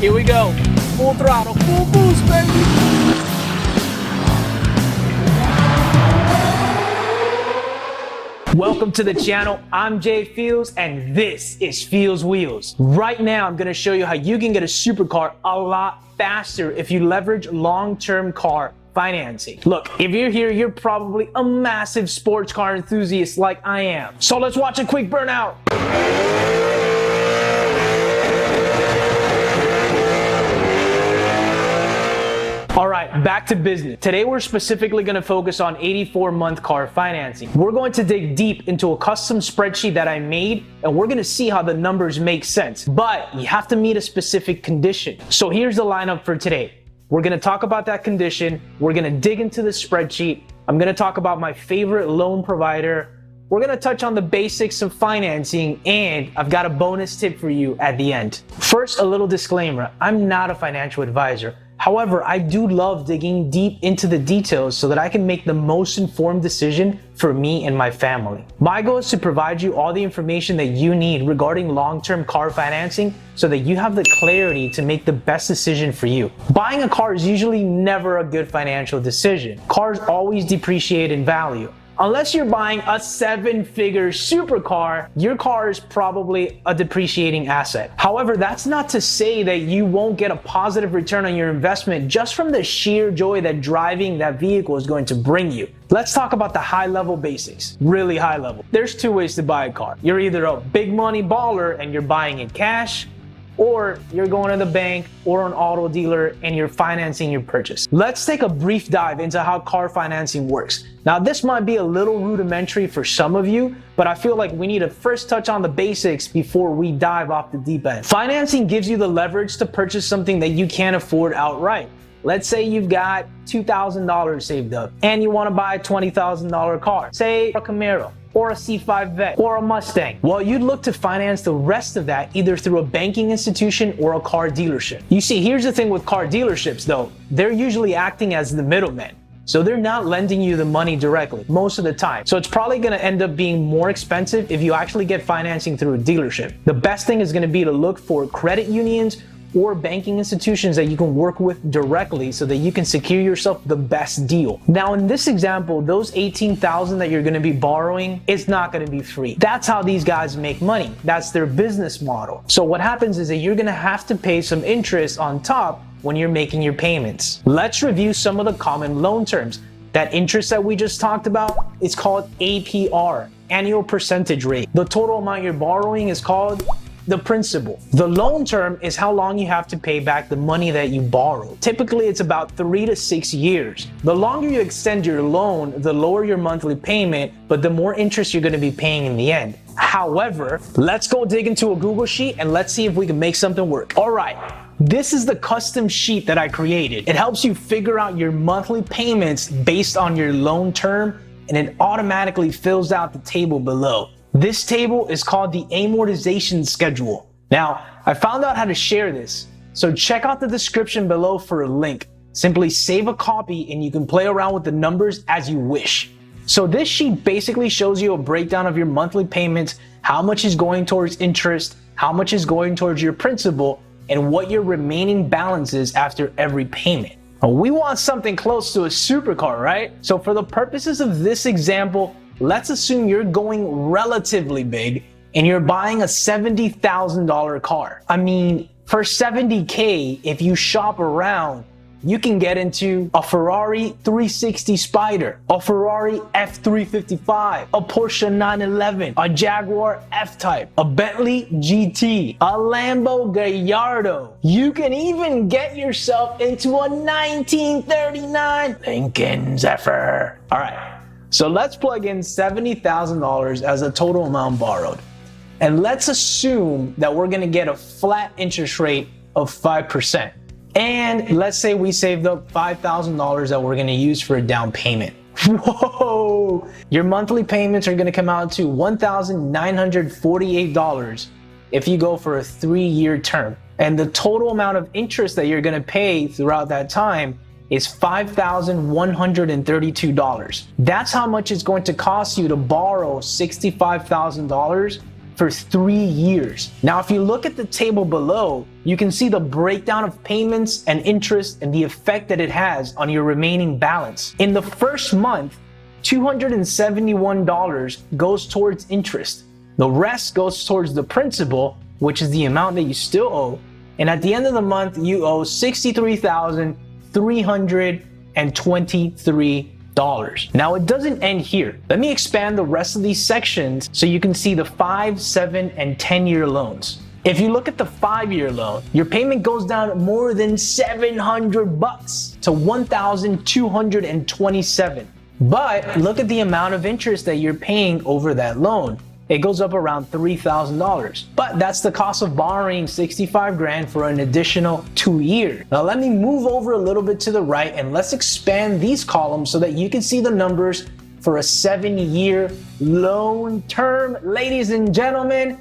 Here we go. Full throttle, full boost, baby. Welcome to the channel. I'm Jay Fields, and this is Fields Wheels. Right now, I'm gonna show you how you can get a supercar a lot faster if you leverage long-term car financing. Look, if you're here, you're probably a massive sports car enthusiast like I am. So let's watch a quick burnout. All right, back to business. Today, we're specifically gonna focus on 84-month car financing. We're going to dig deep into a custom spreadsheet that I made, and we're gonna see how the numbers make sense. But you have to meet a specific condition. So here's the lineup for today. We're gonna talk about that condition. We're gonna dig into the spreadsheet. I'm gonna talk about my favorite loan provider. We're gonna touch on the basics of financing, and I've got a bonus tip for you at the end. First, a little disclaimer. I'm not a financial advisor. However, I do love digging deep into the details so that I can make the most informed decision for me and my family. My goal is to provide you all the information that you need regarding long-term car financing so that you have the clarity to make the best decision for you. Buying a car is usually never a good financial decision. Cars always depreciate in value. Unless you're buying a 7-figure supercar, your car is probably a depreciating asset. However, that's not to say that you won't get a positive return on your investment just from the sheer joy that driving that vehicle is going to bring you. Let's talk about the high-level basics, really high level. There's two ways to buy a car. You're either a big money baller and you're buying it cash, or you're going to the bank or an auto dealer and you're financing your purchase. Let's take a brief dive into how car financing works. Now, this might be a little rudimentary for some of you, but I feel like we need to first touch on the basics before we dive off the deep end. Financing gives you the leverage to purchase something that you can't afford outright. Let's say you've got $2,000 saved up and you want to buy a $20,000 car, say a Camaro, or a C5 Vet, or a Mustang. Well, you'd look to finance the rest of that either through a banking institution or a car dealership. You see, here's the thing with car dealerships though, they're usually acting as the middleman. So they're not lending you the money directly most of the time. So it's probably gonna end up being more expensive if you actually get financing through a dealership. The best thing is gonna be to look for credit unions or banking institutions that you can work with directly so that you can secure yourself the best deal. Now, in this example, those $18,000 that you're gonna be borrowing is not gonna be free. That's how these guys make money. That's their business model. So what happens is that you're gonna have to pay some interest on top when you're making your payments. Let's review some of the common loan terms. That interest that we just talked about is called APR, annual percentage rate. The total amount you're borrowing is called the principal. The loan term is how long you have to pay back the money that you borrowed. Typically, it's about 3 to 6 years. The longer you extend your loan, the lower your monthly payment, but the more interest you're gonna be paying in the end. However, let's go dig into a Google sheet and let's see if we can make something work. All right. This is the custom sheet that I created. It helps you figure out your monthly payments based on your loan term, and it automatically fills out the table below. This table is called the Amortization Schedule. Now, I found out how to share this, so check out the description below for a link. Simply save a copy and you can play around with the numbers as you wish. So this sheet basically shows you a breakdown of your monthly payments, how much is going towards interest, how much is going towards your principal, and what your remaining balance is after every payment. We want something close to a supercar, right? So for the purposes of this example, let's assume you're going relatively big and you're buying a $70,000 car. I mean, for $70K, if you shop around, you can get into a Ferrari 360 Spider, a Ferrari F355, a Porsche 911, a Jaguar F-Type, a Bentley GT, a Lambo Gallardo. You can even get yourself into a 1939 Lincoln Zephyr. All right. So let's plug in $70,000 as a total amount borrowed. And let's assume that we're gonna get a flat interest rate of 5%. And let's say we saved up $5,000 that we're gonna use for a down payment. Whoa! Your monthly payments are gonna come out to $1,948 if you go for a 3-year term. And the total amount of interest that you're gonna pay throughout that time is $5,132. That's how much it's going to cost you to borrow $65,000 for 3 years. Now, if you look at the table below, you can see the breakdown of payments and interest and the effect that it has on your remaining balance. In the first month, $271 goes towards interest. The rest goes towards the principal, which is the amount that you still owe. And at the end of the month, you owe $63,323. Now, it doesn't end here. Let me expand the rest of these sections so you can see the 5, 7, and 10-year loans. If you look at the 5-year loan, your payment goes down more than $700 to $1,227. But look at the amount of interest that you're paying over that loan. It goes up around $3,000. But that's the cost of borrowing 65 grand for an additional 2 years. Now let me move over a little bit to the right and let's expand these columns so that you can see the numbers for a 7-year loan term. Ladies and gentlemen,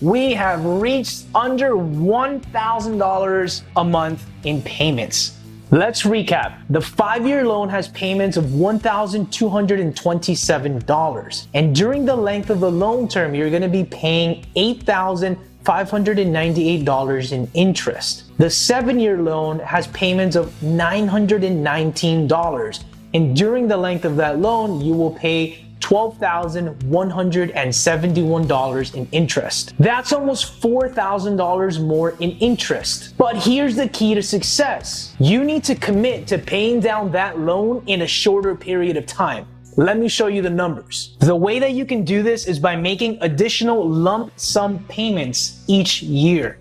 we have reached under $1,000 a month in payments. Let's recap. The 5-year loan has payments of $1,227. And during the length of the loan term, you're going to be paying $8,598 in interest. The 7-year loan has payments of $919. And during the length of that loan, you will pay $12,171 in interest. That's almost $4,000 more in interest. But here's the key to success. You need to commit to paying down that loan in a shorter period of time. Let me show you the numbers. The way that you can do this is by making additional lump sum payments each year.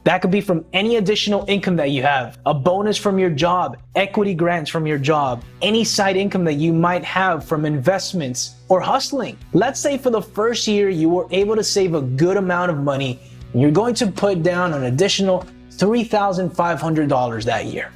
That could be from any additional income that you have, a bonus from your job, equity grants from your job, any side income that you might have from investments or hustling. Let's say for the first year, you were able to save a good amount of money and you're going to put down an additional $3,500 that year.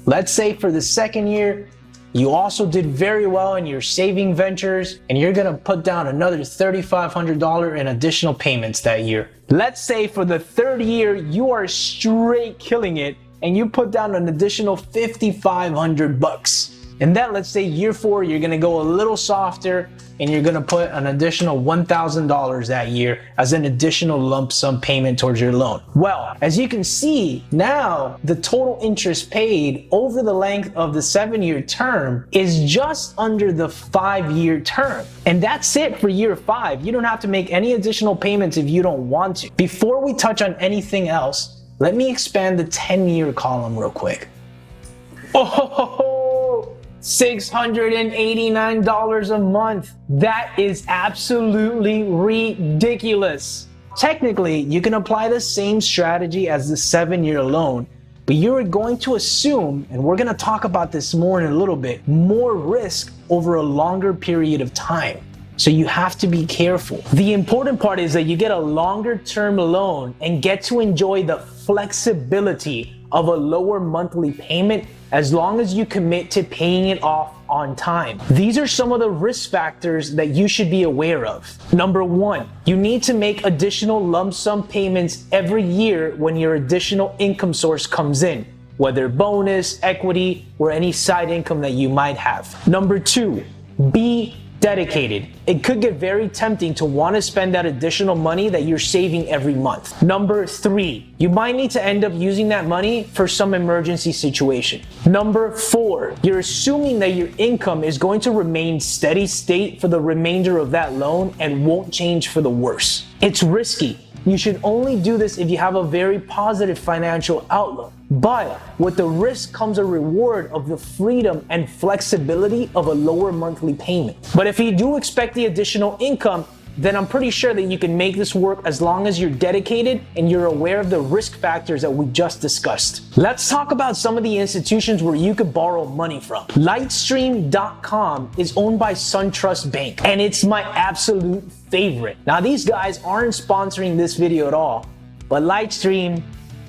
Let's say for the second year, you also did very well in your saving ventures and you're gonna put down another $3,500 in additional payments that year. Let's say for the third year, you are straight killing it and you put down an additional $5,500. And then let's say year 4, you're gonna go a little softer and you're gonna put an additional $1,000 that year as an additional lump sum payment towards your loan. Well, as you can see, now the total interest paid over the length of the 7-year term is just under the 5-year term. And that's it for year 5. You don't have to make any additional payments if you don't want to. Before we touch on anything else, let me expand the 10-year column real quick. $689 a month. That is absolutely ridiculous. Technically, you can apply the same strategy as the 7-year loan, but you're going to assume, and we're going to talk about this more in a little bit, more risk over a longer period of time. So you have to be careful. The important part is that you get a longer term loan and get to enjoy the flexibility of a lower monthly payment as long as you commit to paying it off on time. These are some of the risk factors that you should be aware of. Number 1, you need to make additional lump sum payments every year when your additional income source comes in, whether bonus, equity, or any side income that you might have. Number 2, be dedicated. It could get very tempting to want to spend that additional money that you're saving every month. Number 3, you might need to end up using that money for some emergency situation. Number 4, you're assuming that your income is going to remain steady state for the remainder of that loan and won't change for the worse. It's risky. You should only do this if you have a very positive financial outlook. But with the risk comes a reward of the freedom and flexibility of a lower monthly payment. But if you do expect the additional income, then I'm pretty sure that you can make this work as long as you're dedicated and you're aware of the risk factors that we just discussed. Let's talk about some of the institutions where you could borrow money from. Lightstream.com is owned by SunTrust Bank, and it's my absolute favorite. Now, these guys aren't sponsoring this video at all, but Lightstream,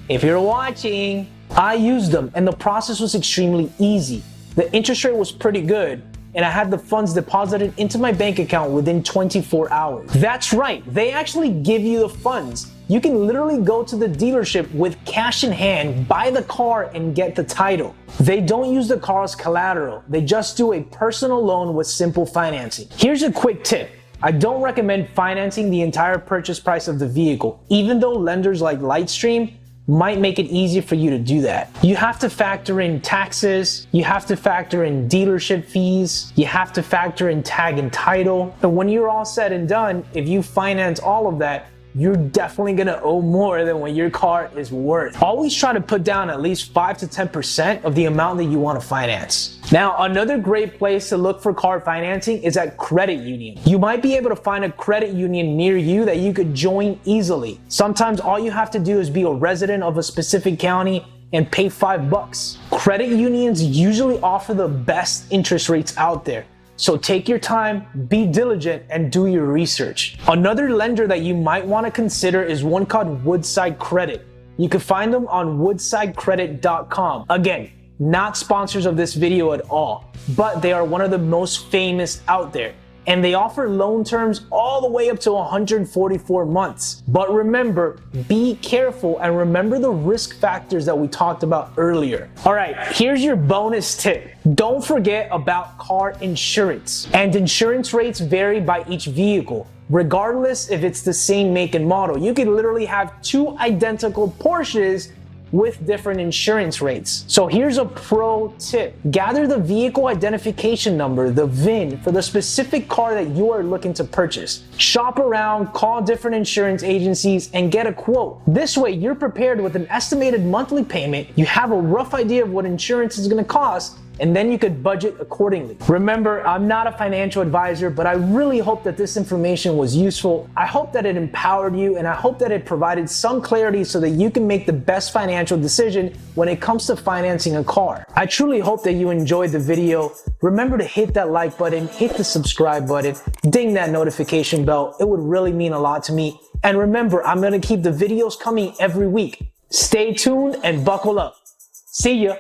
if you're watching, I used them and the process was extremely easy. The interest rate was pretty good, and I had the funds deposited into my bank account within 24 hours. That's right, they actually give you the funds. You can literally go to the dealership with cash in hand, buy the car, and get the title. They don't use the car as collateral. They just do a personal loan with simple financing. Here's a quick tip. I don't recommend financing the entire purchase price of the vehicle, even though lenders like Lightstream might make it easy for you to do that. You have to factor in taxes, you have to factor in dealership fees, you have to factor in tag and title. And when you're all said and done, if you finance all of that, you're definitely gonna owe more than what your car is worth. Always try to put down at least 5 to 10% of the amount that you wanna finance. Now, another great place to look for car financing is at credit union. You might be able to find a credit union near you that you could join easily. Sometimes all you have to do is be a resident of a specific county and pay $5. Credit unions usually offer the best interest rates out there. So take your time, be diligent, and do your research. Another lender that you might want to consider is one called Woodside Credit. You can find them on woodsidecredit.com. Again, not sponsors of this video at all, but they are one of the most famous out there. And they offer loan terms all the way up to 144 months. But remember, be careful and remember the risk factors that we talked about earlier. All right, here's your bonus tip. Don't forget about car insurance. And insurance rates vary by each vehicle. Regardless if it's the same make and model, you could literally have two identical Porsches with different insurance rates. So here's a pro tip. Gather the vehicle identification number, the VIN, for the specific car that you are looking to purchase. Shop around, call different insurance agencies, and get a quote. This way, you're prepared with an estimated monthly payment, you have a rough idea of what insurance is gonna cost, and then you could budget accordingly. Remember, I'm not a financial advisor, but I really hope that this information was useful. I hope that it empowered you, and I hope that it provided some clarity so that you can make the best financial decision when it comes to financing a car. I truly hope that you enjoyed the video. Remember to hit that like button, hit the subscribe button, ding that notification bell. It would really mean a lot to me. And remember, I'm gonna keep the videos coming every week. Stay tuned and buckle up. See ya.